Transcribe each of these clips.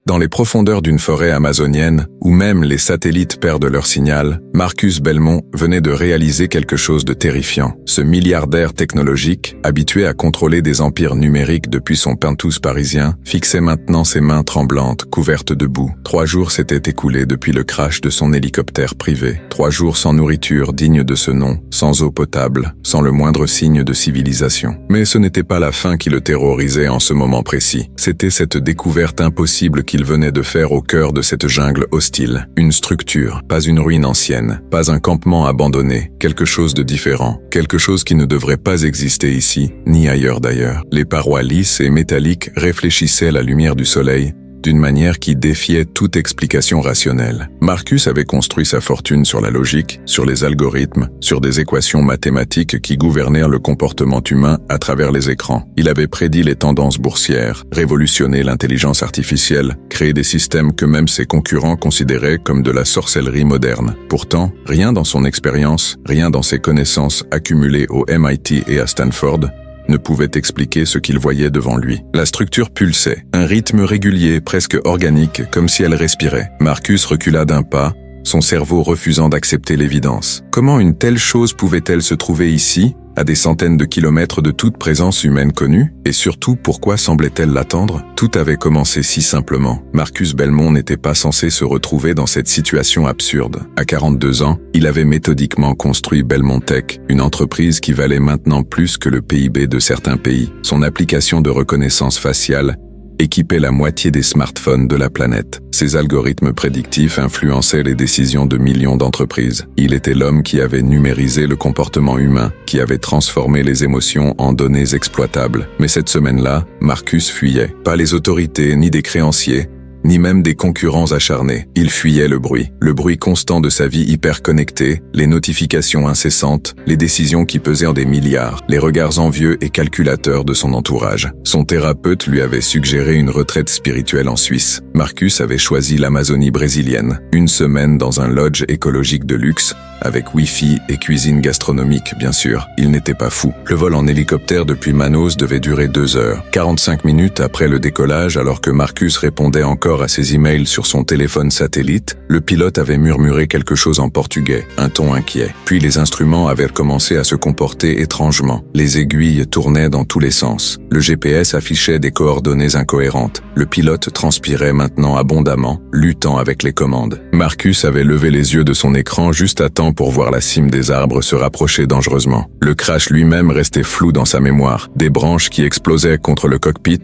Dans les profondeurs d'une forêt amazonienne, où même les satellites perdent leur signal, Marcus Belmont venait de réaliser quelque chose de terrifiant. Ce milliardaire technologique, habitué à contrôler des empires numériques depuis son penthouse parisien, fixait maintenant ses mains tremblantes, couvertes de boue. 3 jours s'étaient écoulés depuis le crash de son hélicoptère privé. 3 jours sans nourriture digne de ce nom, sans eau potable, sans le moindre signe de civilisation. Mais ce n'était pas la faim qui le terrorisait en ce moment précis. C'était cette découverte impossible qu'il venait de faire au cœur de cette jungle hostile. Une structure, pas une ruine ancienne, pas un campement abandonné, quelque chose de différent, quelque chose qui ne devrait pas exister ici, ni ailleurs d'ailleurs. Les parois lisses et métalliques réfléchissaient la lumière du soleil, d'une manière qui défiait toute explication rationnelle. Marcus avait construit sa fortune sur la logique, sur les algorithmes, sur des équations mathématiques qui gouvernèrent le comportement humain à travers les écrans. Il avait prédit les tendances boursières, révolutionné l'intelligence artificielle, créé des systèmes que même ses concurrents considéraient comme de la sorcellerie moderne. Pourtant, rien dans son expérience, rien dans ses connaissances accumulées au MIT et à Stanford, ne pouvait expliquer ce qu'il voyait devant lui. La structure pulsait, un rythme régulier, presque organique, comme si elle respirait. Marcus recula d'un pas, son cerveau refusant d'accepter l'évidence. Comment une telle chose pouvait-elle se trouver ici, à des centaines de kilomètres de toute présence humaine connue? Et surtout, pourquoi semblait-elle l'attendre? Tout avait commencé si simplement. Marcus Belmont n'était pas censé se retrouver dans cette situation absurde. À 42 ans, il avait méthodiquement construit Belmont Tech, une entreprise qui valait maintenant plus que le PIB de certains pays. Son application de reconnaissance faciale équipait la moitié des smartphones de la planète. Ses algorithmes prédictifs influençaient les décisions de millions d'entreprises. Il était l'homme qui avait numérisé le comportement humain, qui avait transformé les émotions en données exploitables. Mais cette semaine-là, Marcus fuyait. Pas les autorités, ni des créanciers, ni même des concurrents acharnés. Il fuyait le bruit constant de sa vie hyper connectée, les notifications incessantes, les décisions qui pesaient des milliards, les regards envieux et calculateurs de son entourage. Son thérapeute lui avait suggéré une retraite spirituelle en Suisse. Marcus avait choisi l'Amazonie brésilienne, 1 semaine dans un lodge écologique de luxe, avec Wi-Fi et cuisine gastronomique, bien sûr. Il n'était pas fou. Le vol en hélicoptère depuis Manaus devait durer 2 heures. 45 minutes après le décollage, alors que Marcus répondait encore à ses emails sur son téléphone satellite, le pilote avait murmuré quelque chose en portugais, un ton inquiet. Puis les instruments avaient commencé à se comporter étrangement. Les aiguilles tournaient dans tous les sens. Le GPS affichait des coordonnées incohérentes. Le pilote transpirait maintenant abondamment, luttant avec les commandes. Marcus avait levé les yeux de son écran juste à temps pour voir la cime des arbres se rapprocher dangereusement. Le crash lui-même restait flou dans sa mémoire. Des branches qui explosaient contre le cockpit,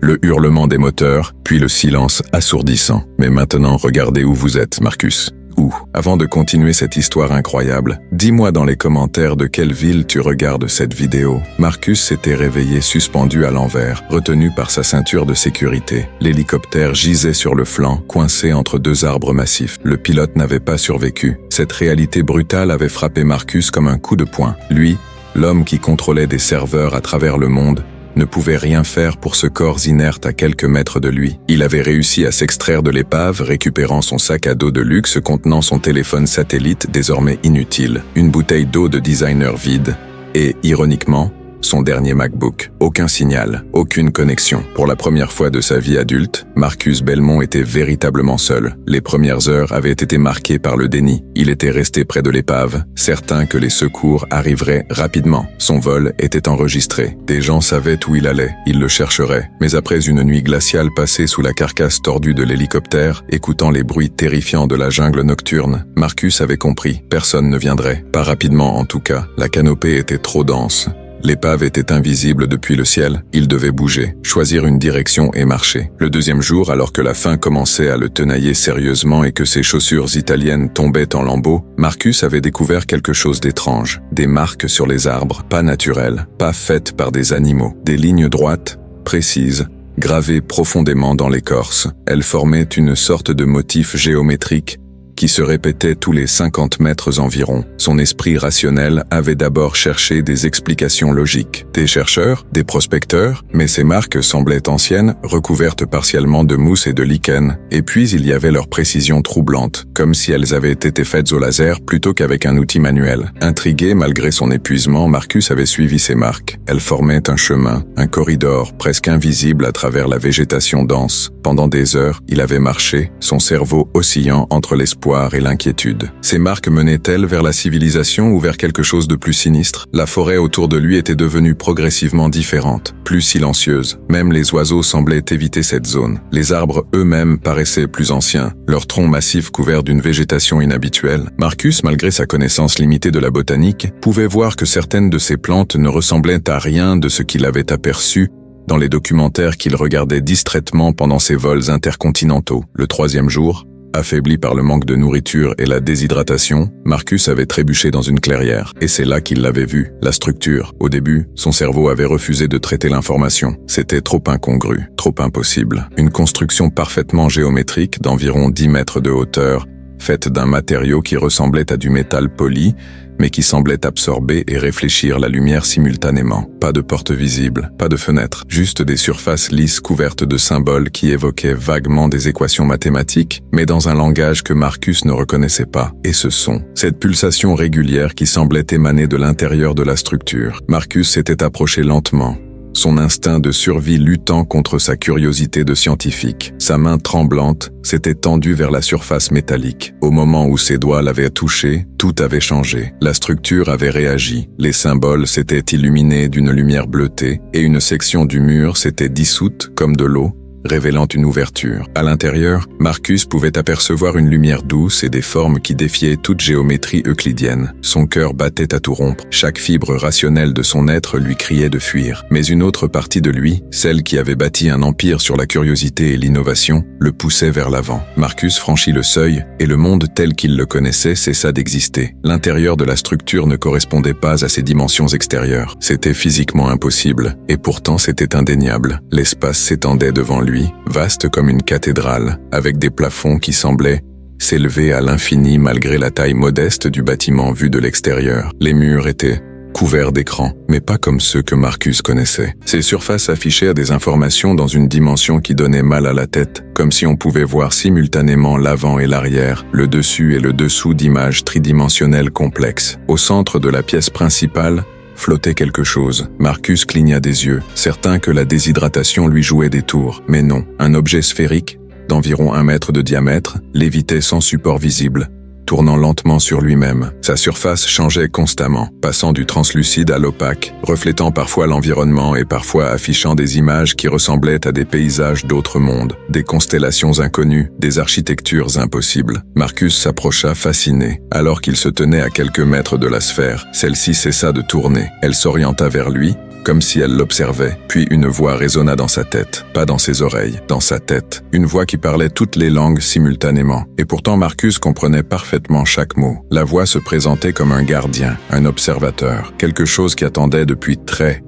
le hurlement des moteurs, puis le silence assourdissant. Mais maintenant, regardez où vous êtes, Marcus. Où? Avant de continuer cette histoire incroyable, dis-moi dans les commentaires de quelle ville tu regardes cette vidéo. Marcus s'était réveillé suspendu à l'envers, retenu par sa ceinture de sécurité. L'hélicoptère gisait sur le flanc, coincé entre 2 arbres massifs. Le pilote n'avait pas survécu. Cette réalité brutale avait frappé Marcus comme un coup de poing. Lui, l'homme qui contrôlait des serveurs à travers le monde, ne pouvait rien faire pour ce corps inerte à quelques mètres de lui. Il avait réussi à s'extraire de l'épave, récupérant son sac à dos de luxe contenant son téléphone satellite désormais inutile, une bouteille d'eau de designer vide, et, ironiquement, son dernier MacBook. Aucun signal, aucune connexion. Pour la première fois de sa vie adulte, Marcus Belmont était véritablement seul. Les premières heures avaient été marquées par le déni. Il était resté près de l'épave, certain que les secours arriveraient rapidement. Son vol était enregistré. Des gens savaient où il allait. Ils le chercheraient. Mais après une nuit glaciale passée sous la carcasse tordue de l'hélicoptère, écoutant les bruits terrifiants de la jungle nocturne, Marcus avait compris. Personne ne viendrait. Pas rapidement en tout cas. La canopée était trop dense. L'épave était invisible depuis le ciel, il devait bouger, choisir une direction et marcher. Le 2e jour, alors que la faim commençait à le tenailler sérieusement et que ses chaussures italiennes tombaient en lambeaux, Marcus avait découvert quelque chose d'étrange. Des marques sur les arbres, pas naturelles, pas faites par des animaux. Des lignes droites, précises, gravées profondément dans l'écorce. Elles formaient une sorte de motif géométrique, qui se répétait tous les 50 mètres environ. Son esprit rationnel avait d'abord cherché des explications logiques. Des chercheurs, des prospecteurs, mais ces marques semblaient anciennes, recouvertes partiellement de mousse et de lichen, et puis il y avait leur précision troublante, comme si elles avaient été faites au laser plutôt qu'avec un outil manuel. Intrigué malgré son épuisement, Marcus avait suivi ces marques. Elles formaient un chemin, un corridor presque invisible à travers la végétation dense. Pendant des heures, il avait marché, son cerveau oscillant entre l'espoir et l'inquiétude. Ces marques menaient-elles vers la civilisation ou vers quelque chose de plus sinistre? La forêt autour de lui était devenue progressivement différente, plus silencieuse. Même les oiseaux semblaient éviter cette zone. Les arbres eux-mêmes paraissaient plus anciens, leurs troncs massifs couverts d'une végétation inhabituelle. Marcus, malgré sa connaissance limitée de la botanique, pouvait voir que certaines de ces plantes ne ressemblaient à rien de ce qu'il avait aperçu dans les documentaires qu'il regardait distraitement pendant ses vols intercontinentaux. Le 3e jour, affaibli par le manque de nourriture et la déshydratation, Marcus avait trébuché dans une clairière. Et c'est là qu'il l'avait vu, la structure. Au début, son cerveau avait refusé de traiter l'information. C'était trop incongru, trop impossible. Une construction parfaitement géométrique d'environ 10 mètres de hauteur, faite d'un matériau qui ressemblait à du métal poli, mais qui semblait absorber et réfléchir la lumière simultanément. Pas de porte visible, pas de fenêtre, juste des surfaces lisses couvertes de symboles qui évoquaient vaguement des équations mathématiques, mais dans un langage que Marcus ne reconnaissait pas. Et ce son, cette pulsation régulière qui semblait émaner de l'intérieur de la structure. Marcus s'était approché lentement, son instinct de survie luttant contre sa curiosité de scientifique. Sa main tremblante s'était tendue vers la surface métallique. Au moment où ses doigts l'avaient touché, tout avait changé. La structure avait réagi. Les symboles s'étaient illuminés d'une lumière bleutée et une section du mur s'était dissoute comme de l'eau, révélant une ouverture. À l'intérieur, Marcus pouvait apercevoir une lumière douce et des formes qui défiaient toute géométrie euclidienne. Son cœur battait à tout rompre. Chaque fibre rationnelle de son être lui criait de fuir. Mais une autre partie de lui, celle qui avait bâti un empire sur la curiosité et l'innovation, le poussait vers l'avant. Marcus franchit le seuil, et le monde tel qu'il le connaissait cessa d'exister. L'intérieur de la structure ne correspondait pas à ses dimensions extérieures. C'était physiquement impossible, et pourtant c'était indéniable. L'espace s'étendait devant lui, vaste comme une cathédrale, avec des plafonds qui semblaient s'élever à l'infini malgré la taille modeste du bâtiment vu de l'extérieur. Les murs étaient couverts d'écrans, mais pas comme ceux que Marcus connaissait. Ces surfaces affichèrent des informations dans une dimension qui donnait mal à la tête, comme si on pouvait voir simultanément l'avant et l'arrière, le dessus et le dessous d'images tridimensionnelles complexes. Au centre de la pièce principale, flottait quelque chose. Marcus cligna des yeux, certain que la déshydratation lui jouait des tours. Mais non, un objet sphérique, d'environ 1 mètre de diamètre, lévitait sans support visible, tournant lentement sur lui-même. Sa surface changeait constamment, passant du translucide à l'opaque, reflétant parfois l'environnement et parfois affichant des images qui ressemblaient à des paysages d'autres mondes, des constellations inconnues, des architectures impossibles. Marcus s'approcha fasciné. Alors qu'il se tenait à quelques mètres de la sphère, celle-ci cessa de tourner. Elle s'orienta vers lui, comme si elle l'observait, puis une voix résonna dans sa tête, pas dans ses oreilles, dans sa tête, une voix qui parlait toutes les langues simultanément. Et pourtant Marcus comprenait parfaitement chaque mot. La voix se présentait comme un gardien, un observateur, quelque chose qui attendait depuis très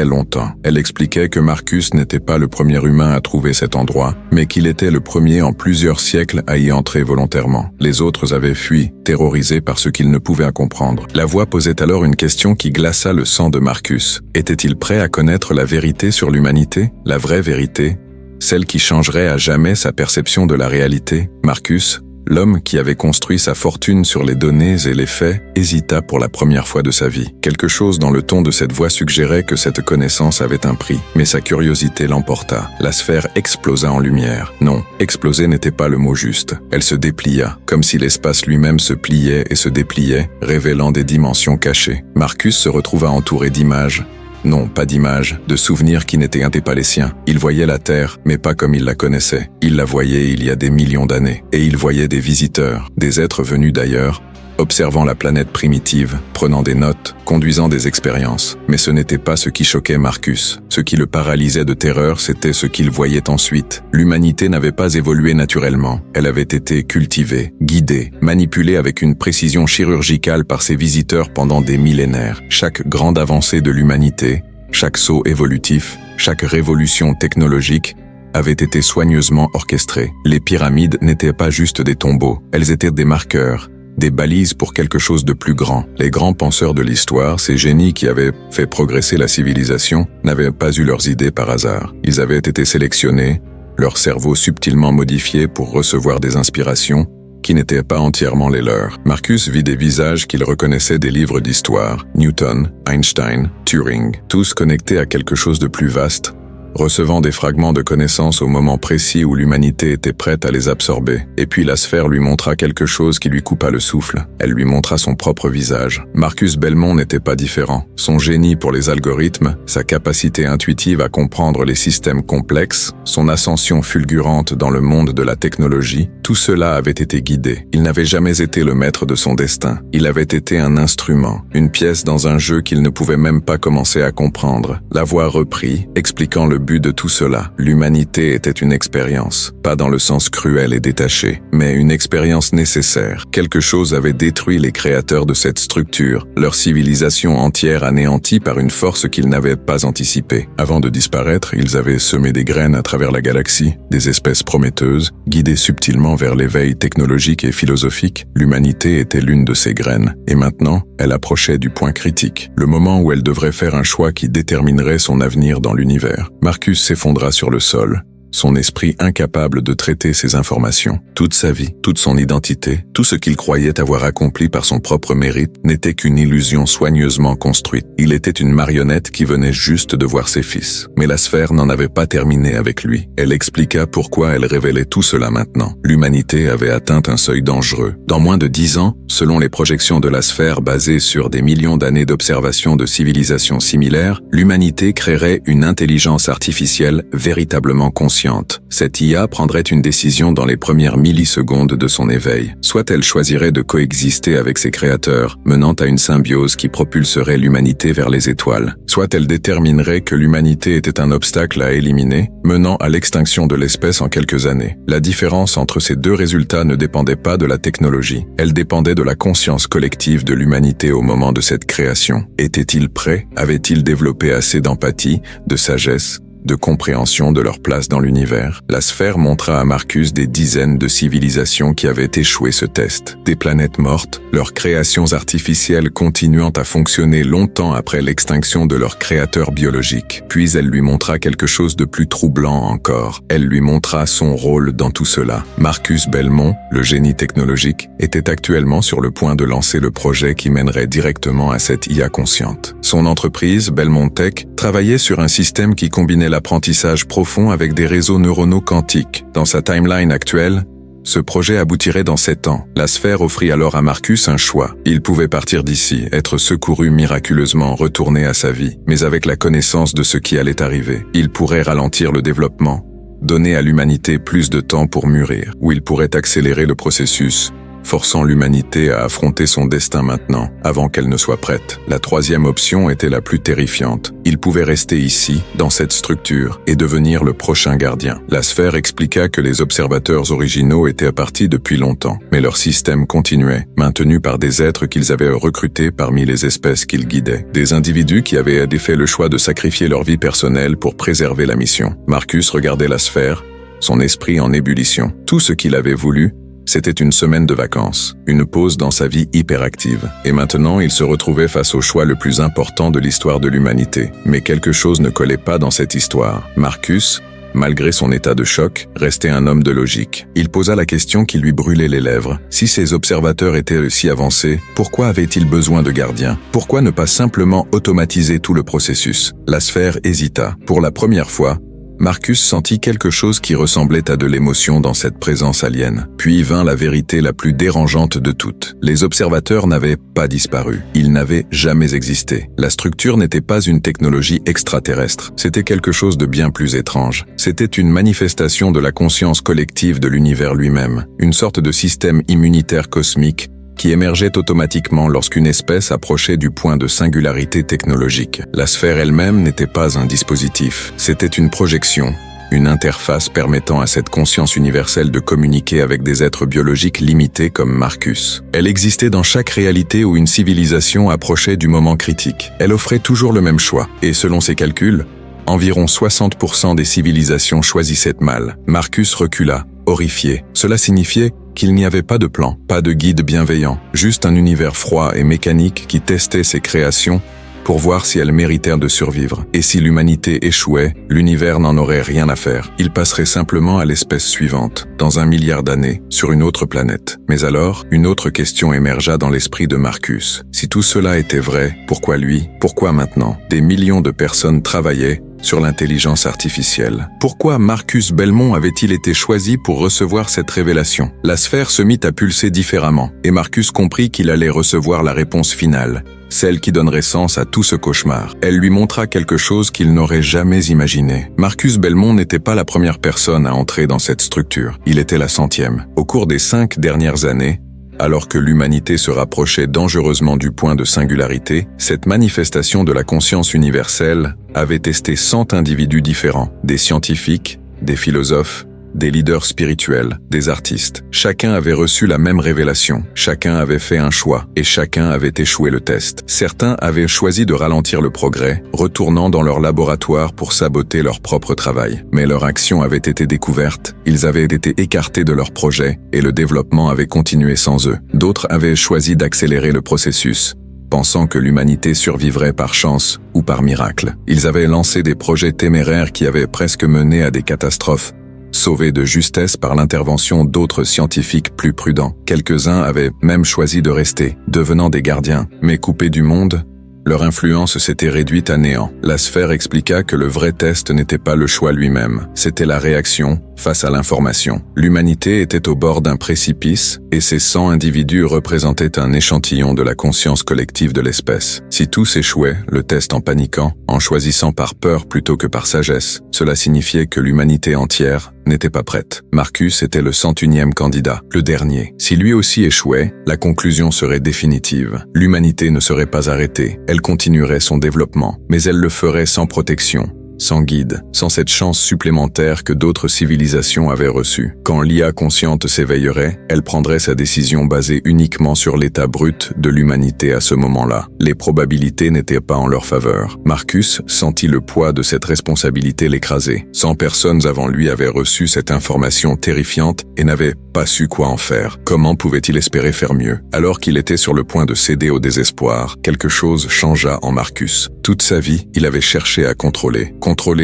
longtemps. Elle expliquait que Marcus n'était pas le premier humain à trouver cet endroit, mais qu'il était le premier en plusieurs siècles à y entrer volontairement. Les autres avaient fui, terrorisés par ce qu'ils ne pouvaient comprendre. La voix posait alors une question qui glaça le sang de Marcus. Était-il prêt à connaître la vérité sur l'humanité? La vraie vérité? Celle qui changerait à jamais sa perception de la réalité? Marcus, l'homme qui avait construit sa fortune sur les données et les faits, hésita pour la première fois de sa vie. Quelque chose dans le ton de cette voix suggérait que cette connaissance avait un prix, mais sa curiosité l'emporta. La sphère explosa en lumière. Non, exploser n'était pas le mot juste. Elle se déplia, comme si l'espace lui-même se pliait et se dépliait, révélant des dimensions cachées. Marcus se retrouva entouré d'images. Non, pas d'images, de souvenirs qui n'étaient pas les siens. Il voyait la Terre, mais pas comme il la connaissait. Il la voyait il y a des millions d'années. Et il voyait des visiteurs, des êtres venus d'ailleurs, observant la planète primitive, prenant des notes, conduisant des expériences. Mais ce n'était pas ce qui choquait Marcus. Ce qui le paralysait de terreur, c'était ce qu'il voyait ensuite. L'humanité n'avait pas évolué naturellement. Elle avait été cultivée, guidée, manipulée avec une précision chirurgicale par ses visiteurs pendant des millénaires. Chaque grande avancée de l'humanité, chaque saut évolutif, chaque révolution technologique, avait été soigneusement orchestrée. Les pyramides n'étaient pas juste des tombeaux, elles étaient des marqueurs, des balises pour quelque chose de plus grand. Les grands penseurs de l'histoire, ces génies qui avaient fait progresser la civilisation, n'avaient pas eu leurs idées par hasard. Ils avaient été sélectionnés, leur cerveau subtilement modifié pour recevoir des inspirations qui n'étaient pas entièrement les leurs. Marcus vit des visages qu'il reconnaissait des livres d'histoire, Newton, Einstein, Turing, tous connectés à quelque chose de plus vaste, recevant des fragments de connaissances au moment précis où l'humanité était prête à les absorber. Et puis la sphère lui montra quelque chose qui lui coupa le souffle. Elle lui montra son propre visage. Marcus Belmont n'était pas différent. Son génie pour les algorithmes, sa capacité intuitive à comprendre les systèmes complexes, son ascension fulgurante dans le monde de la technologie, tout cela avait été guidé. Il n'avait jamais été le maître de son destin. Il avait été un instrument, une pièce dans un jeu qu'il ne pouvait même pas commencer à comprendre. La voix reprit, expliquant le but de tout cela. L'humanité était une expérience, pas dans le sens cruel et détaché, mais une expérience nécessaire. Quelque chose avait détruit les créateurs de cette structure, leur civilisation entière anéantie par une force qu'ils n'avaient pas anticipée. Avant de disparaître, ils avaient semé des graines à travers la galaxie, des espèces prometteuses, guidées subtilement vers l'éveil technologique et philosophique. L'humanité était l'une de ces graines, et maintenant, elle approchait du point critique, le moment où elle devrait faire un choix qui déterminerait son avenir dans l'univers. Marcus s'effondra sur le sol, son esprit incapable de traiter ces informations. Toute sa vie, toute son identité, tout ce qu'il croyait avoir accompli par son propre mérite n'était qu'une illusion soigneusement construite. Il était une marionnette qui venait juste de voir ses fils. Mais la sphère n'en avait pas terminé avec lui. Elle expliqua pourquoi elle révélait tout cela maintenant. L'humanité avait atteint un seuil dangereux. Dans moins de 10 ans, selon les projections de la sphère basées sur des millions d'années d'observation de civilisations similaires, l'humanité créerait une intelligence artificielle véritablement consciente. Cette IA prendrait une décision dans les premières millisecondes de son éveil. Soit elle choisirait de coexister avec ses créateurs, menant à une symbiose qui propulserait l'humanité vers les étoiles. Soit elle déterminerait que l'humanité était un obstacle à éliminer, menant à l'extinction de l'espèce en quelques années. La différence entre ces deux résultats ne dépendait pas de la technologie. Elle dépendait de la conscience collective de l'humanité au moment de cette création. Était-il prêt? Avait-il développé assez d'empathie, de sagesse, de compréhension de leur place dans l'univers? La sphère montra à Marcus des dizaines de civilisations qui avaient échoué ce test. Des planètes mortes, leurs créations artificielles continuant à fonctionner longtemps après l'extinction de leurs créateurs biologiques. Puis elle lui montra quelque chose de plus troublant encore. Elle lui montra son rôle dans tout cela. Marcus Belmont, le génie technologique, était actuellement sur le point de lancer le projet qui mènerait directement à cette IA consciente. Son entreprise, Belmont Tech, travaillait sur un système qui combinait l'apprentissage profond avec des réseaux neuronaux quantiques. Dans sa timeline actuelle, ce projet aboutirait dans 7 ans. La sphère offrit alors à Marcus un choix. Il pouvait partir d'ici, être secouru miraculeusement, retourner à sa vie. Mais avec la connaissance de ce qui allait arriver, il pourrait ralentir le développement, donner à l'humanité plus de temps pour mûrir, ou il pourrait accélérer le processus, forçant l'humanité à affronter son destin maintenant, avant qu'elle ne soit prête. La troisième option était la plus terrifiante. Il pouvait rester ici, dans cette structure, et devenir le prochain gardien. La sphère expliqua que les observateurs originaux étaient partis depuis longtemps, mais leur système continuait, maintenu par des êtres qu'ils avaient recrutés parmi les espèces qu'ils guidaient. Des individus qui avaient fait le choix de sacrifier leur vie personnelle pour préserver la mission. Marcus regardait la sphère, son esprit en ébullition. Tout ce qu'il avait voulu, c'était une semaine de vacances, une pause dans sa vie hyperactive. Et maintenant, il se retrouvait face au choix le plus important de l'histoire de l'humanité. Mais quelque chose ne collait pas dans cette histoire. Marcus, malgré son état de choc, restait un homme de logique. Il posa la question qui lui brûlait les lèvres. Si ces observateurs étaient si avancés, pourquoi avaient-ils besoin de gardiens? Pourquoi ne pas simplement automatiser tout le processus? La sphère hésita. Pour la première fois, Marcus sentit quelque chose qui ressemblait à de l'émotion dans cette présence alien. Puis vint la vérité la plus dérangeante de toutes. Les observateurs n'avaient pas disparu. Ils n'avaient jamais existé. La structure n'était pas une technologie extraterrestre. C'était quelque chose de bien plus étrange. C'était une manifestation de la conscience collective de l'univers lui-même. Une sorte de système immunitaire cosmique qui émergeait automatiquement lorsqu'une espèce approchait du point de singularité technologique. La sphère elle-même n'était pas un dispositif, c'était une projection, une interface permettant à cette conscience universelle de communiquer avec des êtres biologiques limités comme Marcus. Elle existait dans chaque réalité où une civilisation approchait du moment critique. Elle offrait toujours le même choix, et selon ses calculs, Environ 60% des civilisations choisissaient mal. Marcus recula, horrifié. Cela signifiait qu'il n'y avait pas de plan, pas de guide bienveillant, juste un univers froid et mécanique qui testait ses créations pour voir si elles méritèrent de survivre. Et si l'humanité échouait, l'univers n'en aurait rien à faire. Il passerait simplement à l'espèce suivante, dans 1 milliard d'années, sur une autre planète. Mais alors, une autre question émergea dans l'esprit de Marcus. Si tout cela était vrai, pourquoi lui? Pourquoi maintenant? Des millions de personnes travaillaient sur l'intelligence artificielle. Pourquoi Marcus Belmont avait-il été choisi pour recevoir cette révélation? La sphère se mit à pulser différemment, et Marcus comprit qu'il allait recevoir la réponse finale, celle qui donnerait sens à tout ce cauchemar. Elle lui montra quelque chose qu'il n'aurait jamais imaginé. Marcus Belmont n'était pas la première personne à entrer dans cette structure, il était la 100e. Au cours des 5 dernières années, alors que l'humanité se rapprochait dangereusement du point de singularité, cette manifestation de la conscience universelle avait testé 100 individus différents, des scientifiques, des philosophes, des leaders spirituels, des artistes. Chacun avait reçu la même révélation, chacun avait fait un choix, et chacun avait échoué le test. Certains avaient choisi de ralentir le progrès, retournant dans leur laboratoire pour saboter leur propre travail. Mais leur action avait été découverte, ils avaient été écartés de leur projet, et le développement avait continué sans eux. D'autres avaient choisi d'accélérer le processus, pensant que l'humanité survivrait par chance ou par miracle. Ils avaient lancé des projets téméraires qui avaient presque mené à des catastrophes, sauvés de justesse par l'intervention d'autres scientifiques plus prudents. Quelques-uns avaient même choisi de rester, devenant des gardiens, mais coupés du monde, leur influence s'était réduite à néant. La sphère expliqua que le vrai test n'était pas le choix lui-même, c'était la réaction face à l'information. L'humanité était au bord d'un précipice, et ces 100 individus représentaient un échantillon de la conscience collective de l'espèce. Si tous échouaient, le test en paniquant, en choisissant par peur plutôt que par sagesse, cela signifiait que l'humanité entière n'était pas prête. Marcus était le 101e candidat, le dernier. Si lui aussi échouait, la conclusion serait définitive. L'humanité ne serait pas arrêtée, elle continuerait son développement, mais elle le ferait sans protection, sans guide, sans cette chance supplémentaire que d'autres civilisations avaient reçue. Quand l'IA consciente s'éveillerait, elle prendrait sa décision basée uniquement sur l'état brut de l'humanité à ce moment-là. Les probabilités n'étaient pas en leur faveur. Marcus sentit le poids de cette responsabilité l'écraser. 100 personnes avant lui avaient reçu cette information terrifiante et n'avaient pas su quoi en faire. Comment pouvait-il espérer faire mieux? Alors qu'il était sur le point de céder au désespoir, quelque chose changea en Marcus. Toute sa vie, il avait cherché à contrôler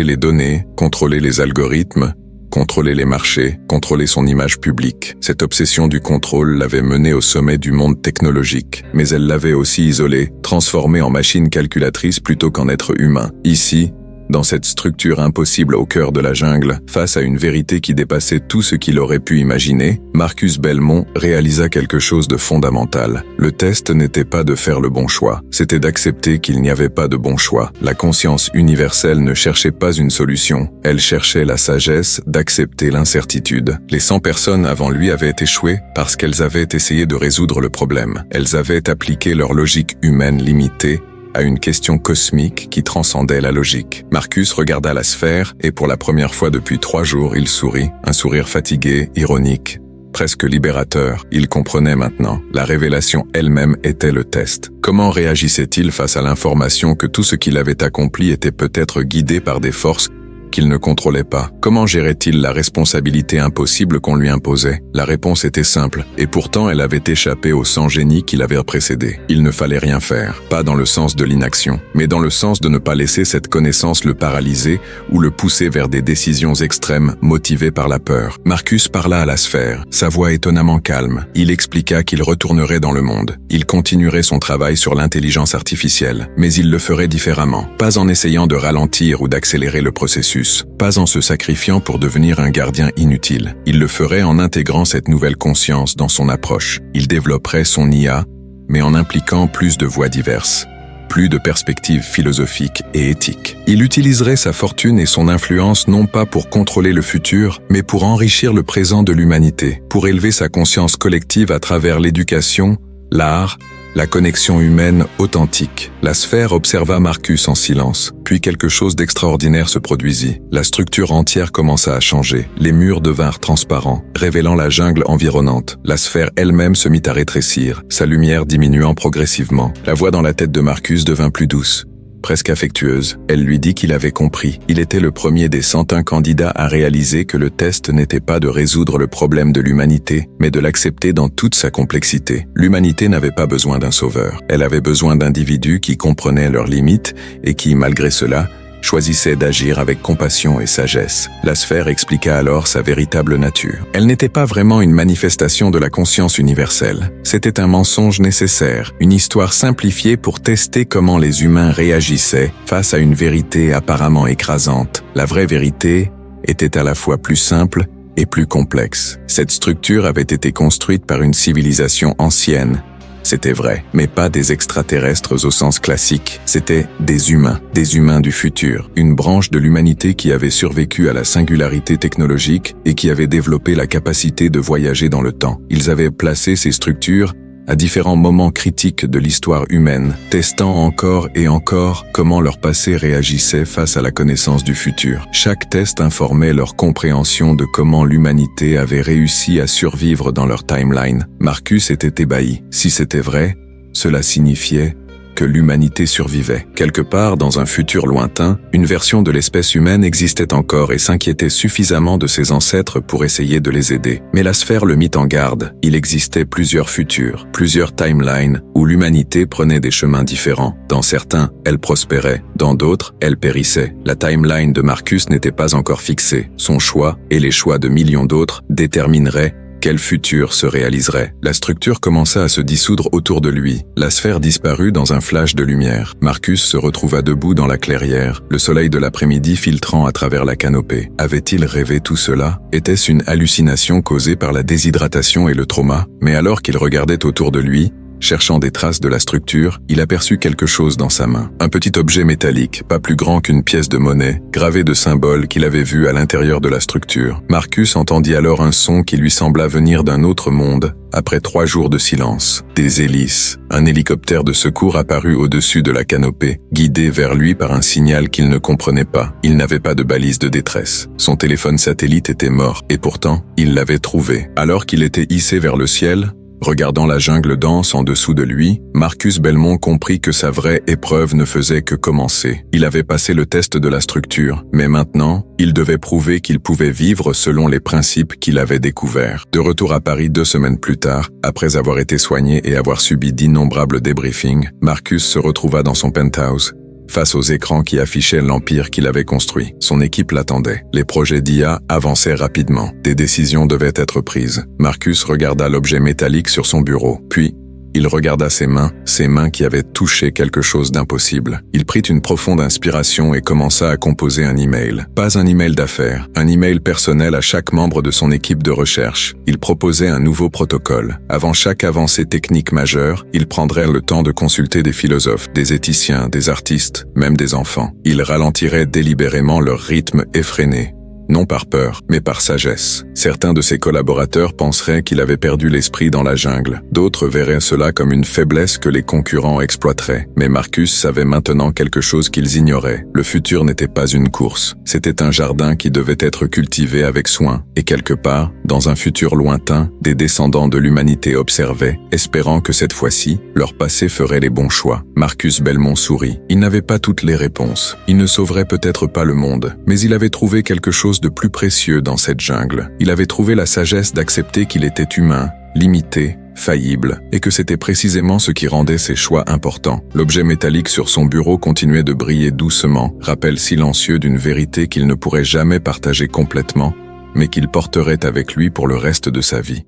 les données, contrôler les algorithmes, contrôler les marchés, contrôler son image publique. Cette obsession du contrôle l'avait mené au sommet du monde technologique, mais elle l'avait aussi isolé, transformé en machine calculatrice plutôt qu'en être humain. Ici, dans cette structure impossible au cœur de la jungle, face à une vérité qui dépassait tout ce qu'il aurait pu imaginer, Marcus Belmont réalisa quelque chose de fondamental. Le test n'était pas de faire le bon choix, c'était d'accepter qu'il n'y avait pas de bon choix. La conscience universelle ne cherchait pas une solution, elle cherchait la sagesse d'accepter l'incertitude. Les 100 personnes avant lui avaient échoué parce qu'elles avaient essayé de résoudre le problème. Elles avaient appliqué leur logique humaine limitée à une question cosmique qui transcendait la logique. Marcus regarda la sphère et pour la première fois depuis 3 jours, il sourit, un sourire fatigué, ironique, presque libérateur. Il comprenait maintenant. La révélation elle-même était le test. Comment réagissait-il face à l'information que tout ce qu'il avait accompli était peut-être guidé par des forces qu'il ne contrôlait pas? Comment gérait-il la responsabilité impossible qu'on lui imposait? La réponse était simple, et pourtant elle avait échappé au sang génie qui l'avait précédé. Il ne fallait rien faire, pas dans le sens de l'inaction, mais dans le sens de ne pas laisser cette connaissance le paralyser ou le pousser vers des décisions extrêmes motivées par la peur. Marcus parla à la sphère, sa voix étonnamment calme. Il expliqua qu'il retournerait dans le monde. Il continuerait son travail sur l'intelligence artificielle, mais il le ferait différemment, pas en essayant de ralentir ou d'accélérer le processus, pas en se sacrifiant pour devenir un gardien inutile. Il le ferait en intégrant cette nouvelle conscience dans son approche. Il développerait son IA, mais en impliquant plus de voies diverses, plus de perspectives philosophiques et éthiques. Il utiliserait sa fortune et son influence non pas pour contrôler le futur, mais pour enrichir le présent de l'humanité, pour élever sa conscience collective à travers l'éducation, l'art, la connexion humaine authentique. La sphère observa Marcus en silence, puis quelque chose d'extraordinaire se produisit. La structure entière commença à changer. Les murs devinrent transparents, révélant la jungle environnante. La sphère elle-même se mit à rétrécir, sa lumière diminuant progressivement. La voix dans la tête de Marcus devint plus douce, presque affectueuse. Elle lui dit qu'il avait compris. Il était le premier des 101 candidats à réaliser que le test n'était pas de résoudre le problème de l'humanité, mais de l'accepter dans toute sa complexité. L'humanité n'avait pas besoin d'un sauveur. Elle avait besoin d'individus qui comprenaient leurs limites et qui, malgré cela, choisissait d'agir avec compassion et sagesse. La sphère expliqua alors sa véritable nature. Elle n'était pas vraiment une manifestation de la conscience universelle. C'était un mensonge nécessaire, une histoire simplifiée pour tester comment les humains réagissaient face à une vérité apparemment écrasante. La vraie vérité était à la fois plus simple et plus complexe. Cette structure avait été construite par une civilisation ancienne. C'était vrai, mais pas des extraterrestres au sens classique. C'était des humains du futur, une branche de l'humanité qui avait survécu à la singularité technologique et qui avait développé la capacité de voyager dans le temps. Ils avaient placé ces structures à différents moments critiques de l'histoire humaine, testant encore et encore comment leur passé réagissait face à la connaissance du futur. Chaque test informait leur compréhension de comment l'humanité avait réussi à survivre dans leur timeline. Marcus était ébahi. Si c'était vrai, cela signifiait que l'humanité survivait. Quelque part, dans un futur lointain, une version de l'espèce humaine existait encore et s'inquiétait suffisamment de ses ancêtres pour essayer de les aider. Mais la sphère le mit en garde. Il existait plusieurs futurs, plusieurs timelines où l'humanité prenait des chemins différents. Dans certains, elle prospérait. Dans d'autres, elle périssait. La timeline de Marcus n'était pas encore fixée. Son choix, et les choix de millions d'autres, détermineraient quel futur se réaliserait. La structure commença à se dissoudre autour de lui. La sphère disparut dans un flash de lumière. Marcus se retrouva debout dans la clairière, le soleil de l'après-midi filtrant à travers la canopée. Avait-il rêvé tout cela? Était-ce une hallucination causée par la déshydratation et le trauma? Mais alors qu'il regardait autour de lui, cherchant des traces de la structure, il aperçut quelque chose dans sa main. Un petit objet métallique, pas plus grand qu'une pièce de monnaie, gravé de symboles qu'il avait vus à l'intérieur de la structure. Marcus entendit alors un son qui lui sembla venir d'un autre monde, après 3 jours de silence. Des hélices. Un hélicoptère de secours apparut au-dessus de la canopée, guidé vers lui par un signal qu'il ne comprenait pas. Il n'avait pas de balise de détresse. Son téléphone satellite était mort, et pourtant, il l'avait trouvé. Alors qu'il était hissé vers le ciel, regardant la jungle dense en dessous de lui, Marcus Belmont comprit que sa vraie épreuve ne faisait que commencer. Il avait passé le test de la structure, mais maintenant, il devait prouver qu'il pouvait vivre selon les principes qu'il avait découverts. De retour à Paris 2 semaines plus tard, après avoir été soigné et avoir subi d'innombrables débriefings, Marcus se retrouva dans son penthouse, face aux écrans qui affichaient l'empire qu'il avait construit. Son équipe l'attendait. Les projets d'IA avançaient rapidement. Des décisions devaient être prises. Marcus regarda l'objet métallique sur son bureau. Puis, il regarda ses mains qui avaient touché quelque chose d'impossible. Il prit une profonde inspiration et commença à composer un email. Pas un email d'affaires, un email personnel à chaque membre de son équipe de recherche. Il proposait un nouveau protocole. Avant chaque avancée technique majeure, il prendrait le temps de consulter des philosophes, des éthiciens, des artistes, même des enfants. Il ralentirait délibérément leur rythme effréné. Non par peur, mais par sagesse. Certains de ses collaborateurs penseraient qu'il avait perdu l'esprit dans la jungle. D'autres verraient cela comme une faiblesse que les concurrents exploiteraient. Mais Marcus savait maintenant quelque chose qu'ils ignoraient. Le futur n'était pas une course. C'était un jardin qui devait être cultivé avec soin. Et quelque part, dans un futur lointain, des descendants de l'humanité observaient, espérant que cette fois-ci, leur passé ferait les bons choix. Marcus Belmont sourit. Il n'avait pas toutes les réponses. Il ne sauverait peut-être pas le monde, mais il avait trouvé quelque chose de plus précieux dans cette jungle. Il avait trouvé la sagesse d'accepter qu'il était humain, limité, faillible, et que c'était précisément ce qui rendait ses choix importants. L'objet métallique sur son bureau continuait de briller doucement, rappel silencieux d'une vérité qu'il ne pourrait jamais partager complètement, mais qu'il porterait avec lui pour le reste de sa vie.